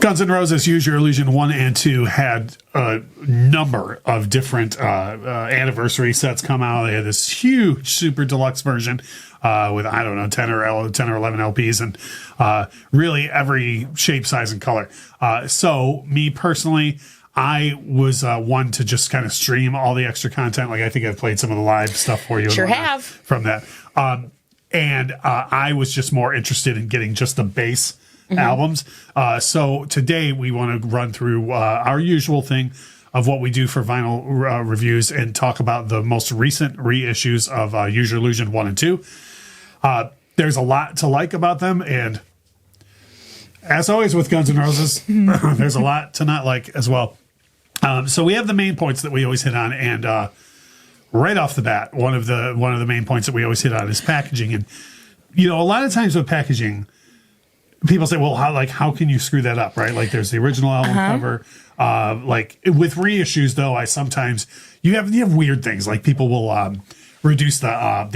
Guns N' Roses Use Your Illusion 1 and 2 had a number of different anniversary sets come out. They had this huge super deluxe version with, I don't know, 10 or 11 LPs and really every shape, size, and color. So me personally, I was one to just kind of stream all the extra content. Like I think I've played some of the live stuff for you. Sure have. From that. And I was just more interested in getting just the base albums. So today we want to run through our usual thing of what we do for vinyl reviews and talk about the most recent reissues of Use Your Illusion 1 and 2. There's a lot to like about them, and as always with Guns N' Roses, there's a lot to not like as well. So we have the main points that we always hit on, and right off the bat, one of the main points that we always hit on is packaging. And a lot of times with packaging, people say, well, how can you screw that up, right? Like there's the original album cover. Like with reissues though, I sometimes you have weird things, like people will reduce the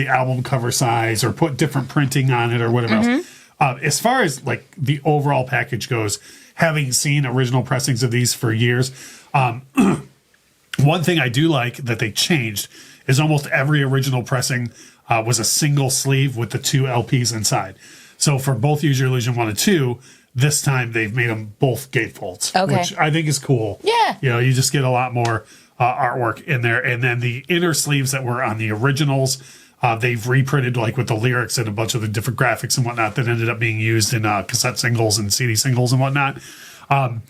album cover size or put different printing on it or whatever else. As far as like the overall package goes, having seen original pressings of these for years, one thing I do like that they changed is almost every original pressing was a single sleeve with the 2 LPs inside. So for both Use Your Illusion 1 and 2, this time they've made them both gatefolds, which I think is cool. Yeah. You just get a lot more artwork in there. And then the inner sleeves that were on the originals, they've reprinted like with the lyrics and a bunch of the different graphics and whatnot that ended up being used in cassette singles and CD singles and whatnot. And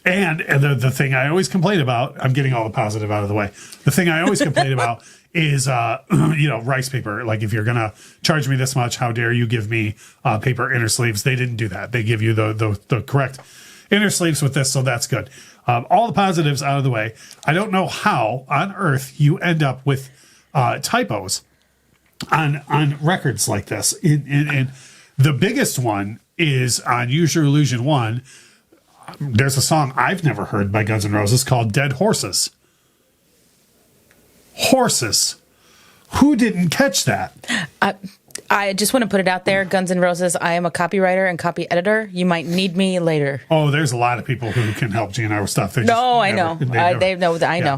the thing I always complain about, I'm getting all the positive out of the way. The thing I always complain about is, rice paper. Like if you're going to charge me this much, how dare you give me paper inner sleeves? They didn't do that. They give you the correct inner sleeves with this. So that's good. All the positives out of the way. I don't know how on earth you end up with typos on records like this. And the biggest one is on Use Your Illusion 1. There's a song I've never heard by Guns N' Roses called Dead Horses. Horses. Who didn't catch that? I just want to put it out there, Guns N' Roses, I am a copywriter and copy editor. You might need me later. Oh, there's a lot of people who can help GNR with stuff. I know. I know.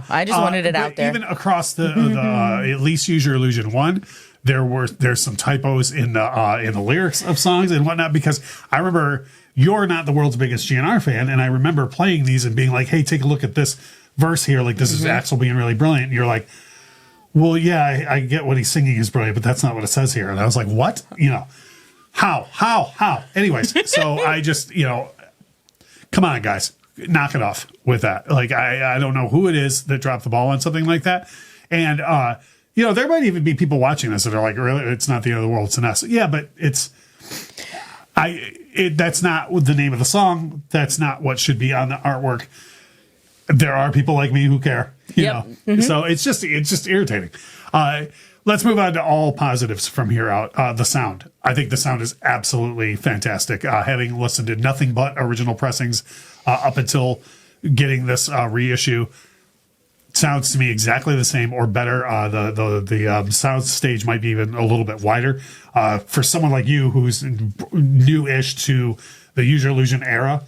I just wanted it out there. Even across the at least Use Your Illusion 1, there's some typos in the lyrics of songs and whatnot, because I remember you're not the world's biggest GNR fan, and I remember playing these and being like, hey, take a look at this verse here. Like, this is Axl being really brilliant. And you're like, well, yeah, I get what he's singing is brilliant, but that's not what it says here. And I was like, what? How? Anyways, so I just, come on, guys, knock it off with that. Like, I don't know who it is that dropped the ball on something like that. And, there might even be people watching this that are like, really, it's not the end of the world, it's an S. Yeah, but that's not the name of the song. That's not what should be on the artwork. There are people like me who care, you know. So it's just irritating. Let's move on to all positives from here out. The sound. I think the sound is absolutely fantastic. Having listened to nothing but original pressings up until getting this reissue, sounds to me exactly the same or better. The sound stage might be even a little bit wider. For someone like you who's new-ish to the Use Your Illusion era,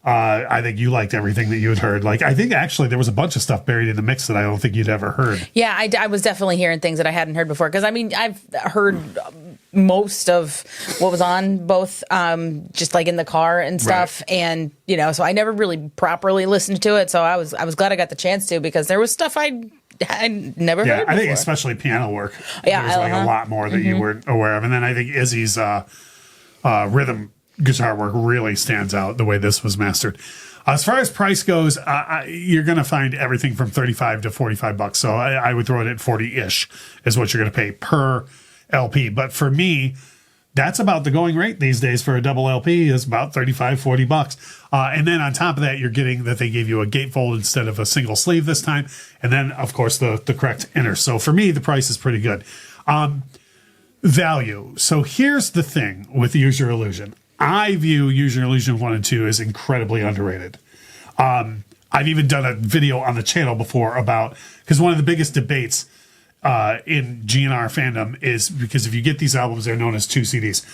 I think you liked everything that you had heard. Like, I think actually there was a bunch of stuff buried in the mix that I don't think you'd ever heard. Yeah, I was definitely hearing things that I hadn't heard before. Because, I mean, I've heard most of what was on both, just like in the car and stuff. Right. And, so I never really properly listened to it. So I was glad I got the chance to, because there was stuff I never heard before. I think especially piano work. Yeah, there's like a lot more that you weren't aware of. And then I think Izzy's rhythm guitar work really stands out the way this was mastered. As far as price goes, you're going to find everything from $35 to $45. So I would throw it at 40-ish is what you're going to pay per LP. But for me, that's about the going rate these days for a double LP is about $35, $40. And then on top of that, you're getting that they gave you a gatefold instead of a single sleeve this time. And then, of course, the correct inner. So for me, the price is pretty good. Value. So here's the thing with Use Your Illusion. I view Use Your Illusion 1 and 2 as incredibly underrated. I've even done a video on the channel before about, because one of the biggest debates in GNR fandom is because if you get these albums, they're known as 2 CDs.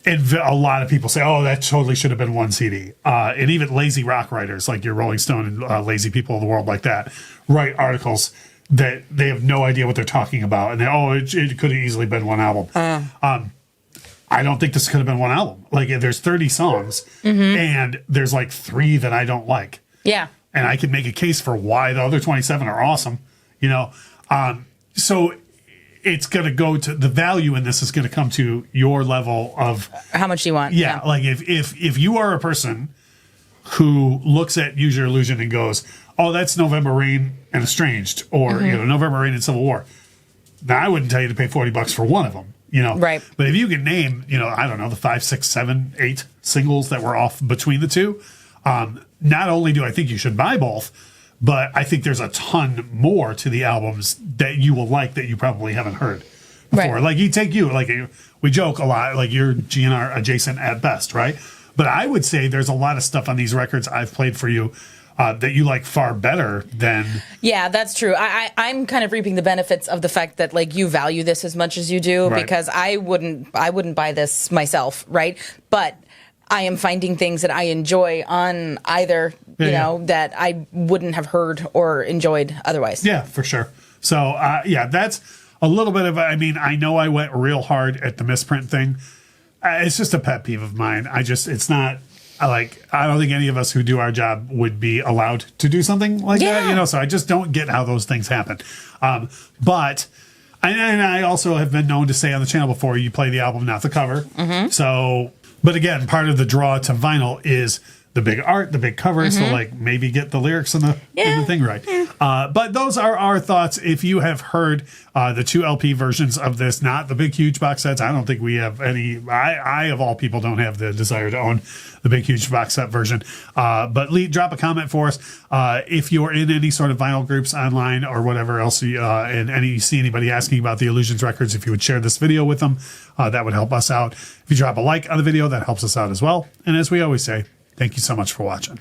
And a lot of people say, oh, that totally should have been one CD. And even lazy rock writers like your Rolling Stone and lazy people of the world like that write articles that they have no idea what they're talking about. And it could have easily been one album. I don't think this could have been one album. Like, there's 30 songs, and there's like 3 that I don't like. Yeah. And I can make a case for why the other 27 are awesome, you know? So it's going to go to the value in this is going to come to your level of how much you want. Yeah. Like if you are a person who looks at Use Your Illusion and goes, oh, that's November Rain and Estranged, or, November Rain and Civil War. Now, I wouldn't tell you to pay $40 for one of them, Right. But if you can name, I don't know, the 5, 6, 7, 8 singles that were off between the two, not only do I think you should buy both, but I think there's a ton more to the albums that you will like that you probably haven't heard before. Right. Like, we joke a lot, like you're GNR adjacent at best, right? But I would say there's a lot of stuff on these records I've played for you that you like far better than. Yeah, that's true. I'm kind of reaping the benefits of the fact that like you value this as much as you do, right. because I wouldn't buy this myself, right? But I am finding things that I enjoy on either, that I wouldn't have heard or enjoyed otherwise. Yeah, for sure. So, that's a little bit of, I know I went real hard at the misprint thing. It's just a pet peeve of mine. It's not, I don't think any of us who do our job would be allowed to do something like that, so I just don't get how those things happen. But I also have been known to say on the channel before, you play the album, not the cover. So, but again, part of the draw to vinyl is the big art, the big cover. So maybe get the lyrics in the thing right. But those are our thoughts. If you have heard the 2 LP versions of this, not the big huge box sets, I don't think we have any. I of all people don't have the desire to own the big huge box set version. But drop a comment for us if you're in any sort of vinyl groups online or whatever else, and you see anybody asking about the Illusions records. If you would share this video with them, that would help us out. If you drop a like on the video, that helps us out as well. And as we always say, thank you so much for watching.